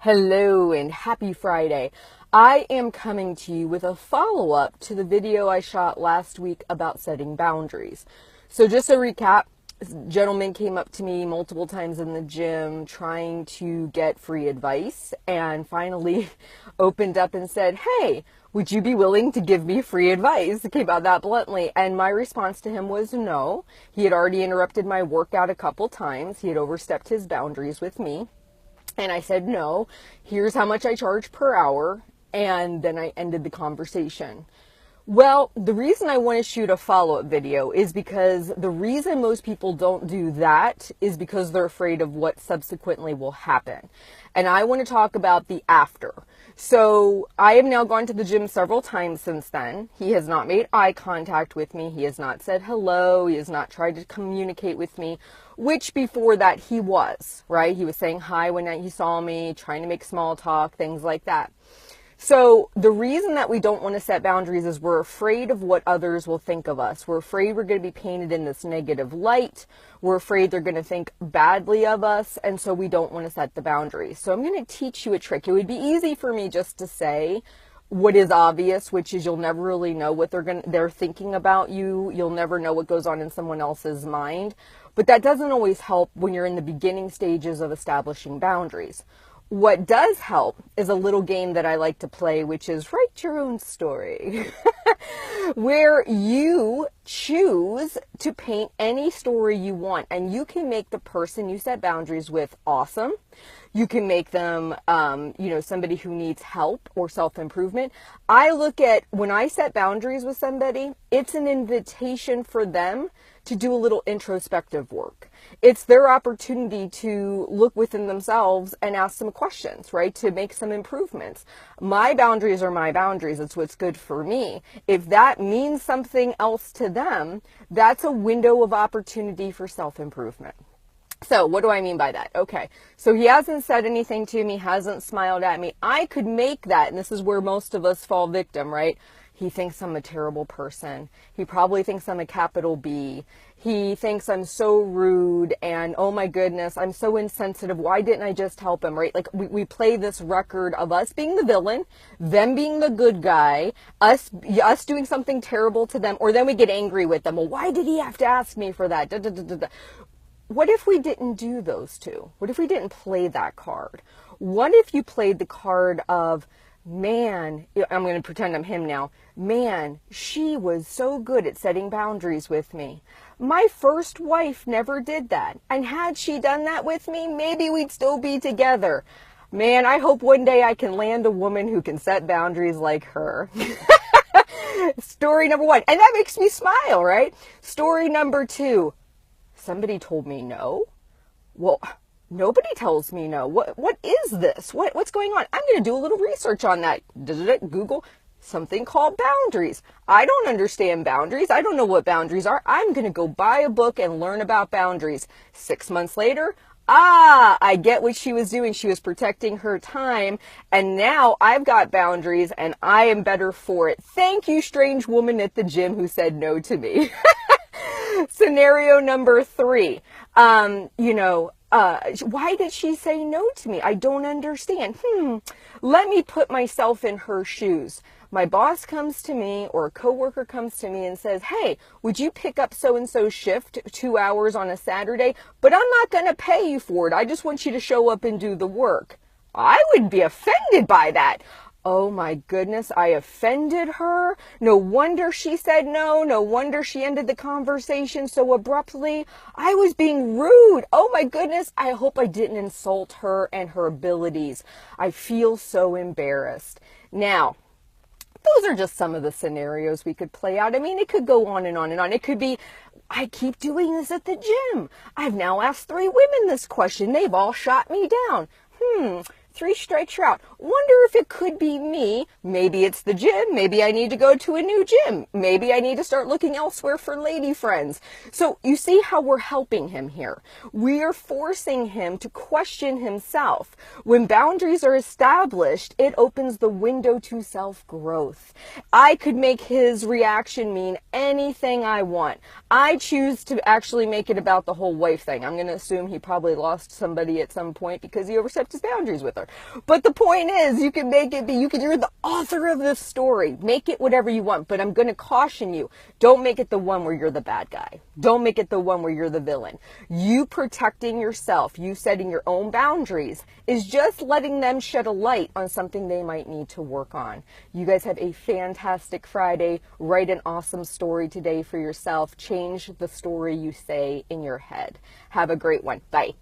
Hello and happy Friday. I am coming to you with a follow-up to the video I shot last week about setting boundaries. So just a recap, this gentleman came up to me multiple times in the gym trying to get free advice and finally opened up and said, "Hey, would you be willing to give me free advice?" It came out that bluntly. And my response to him was no. He had already interrupted my workout a couple times. He had overstepped his boundaries with me. And I said, no, here's how much I charge per hour. And then I ended the conversation. Well, the reason I want to shoot a follow-up video is because the reason most people don't do that is because they're afraid of what subsequently will happen. And I want to talk about the after. So I have now gone to the gym several times since then. He has not made eye contact with me. He has not said hello. He has not tried to communicate with me, which before that he was, right? He was saying hi when he saw me, trying to make small talk, things like that. So the reason that we don't want to set boundaries is we're afraid of what others will think of us. We're afraid we're going to be painted in this negative light. We're afraid they're going to think badly of us. And so we don't want to set the boundaries. So I'm going to teach you a trick. It would be easy for me just to say what is obvious, which is you'll never really know what they're thinking about you. You'll never know what goes on in someone else's mind. But that doesn't always help when you're in the beginning stages of establishing boundaries. What does help is a little game that I like to play, which is write your own story, where you choose to paint any story you want, and you can make the person you set boundaries with awesome. You can make them, somebody who needs help or self-improvement. I look at when I set boundaries with somebody, it's an invitation for them to do a little introspective work. It's their opportunity to look within themselves and ask some questions, right? To make some improvements. My boundaries are my boundaries. It's what's good for me. If that means something else to them, that's a window of opportunity for self-improvement. So what do I mean by that? Okay, so he hasn't said anything to me, hasn't smiled at me. I could make that, and this is where most of us fall victim, right? He thinks I'm a terrible person. He probably thinks I'm a capital B. He thinks I'm so rude and, oh my goodness, I'm so insensitive. Why didn't I just help him, right? Like we play this record of us being the villain, them being the good guy, us doing something terrible to them, or then we get angry with them. Well, why did he have to ask me for that? Da, da, da, da, da. What if we didn't do those two? What if we didn't play that card? What if you played the card of, man, I'm going to pretend I'm him now. Man, she was so good at setting boundaries with me. My first wife never did that. And had she done that with me, maybe we'd still be together. Man, I hope one day I can land a woman who can set boundaries like her. Story number one. And that makes me smile, right? Story number two. Somebody told me no. Well, nobody tells me no. What is this? What's going on? I'm going to do a little research on that. Google something called boundaries. I don't understand boundaries. I don't know what boundaries are. I'm going to go buy a book and learn about boundaries. 6 months later, I get what she was doing. She was protecting her time. And now I've got boundaries and I am better for it. Thank you, strange woman at the gym who said no to me. Scenario number three. Why did she say no to me? I don't understand. Let me put myself in her shoes. My boss comes to me or a coworker comes to me and says, hey, would you pick up so-and-so shift 2 hours on a Saturday? But I'm not going to pay you for it. I just want you to show up and do the work. I would be offended by that. Oh my goodness, I offended her. No wonder she said no. No wonder she ended the conversation so abruptly. I was being rude. Oh my goodness, I hope I didn't insult her and her abilities. I feel so embarrassed. Now, those are just some of the scenarios we could play out. I mean, it could go on and on and on. It could be, I keep doing this at the gym. I've now asked 3 women this question. They've all shot me down. 3 strikes you're out. Wonder if it could be me. Maybe it's the gym. Maybe I need to go to a new gym. Maybe I need to start looking elsewhere for lady friends. So you see how we're helping him here. We are forcing him to question himself. When boundaries are established, it opens the window to self-growth. I could make his reaction mean anything I want. I choose to actually make it about the whole wife thing. I'm going to assume he probably lost somebody at some point because he overstepped his boundaries with her. spoiler. But the point is, you can make it be, you're the author of this story. Make it whatever you want, but I'm going to caution you. Don't make it the one where you're the bad guy. Don't make it the one where you're the villain. You protecting yourself, you setting your own boundaries is just letting them shed a light on something they might need to work on. You guys have a fantastic Friday. Write an awesome story today for yourself. Change the story you say in your head. Have a great one. Bye.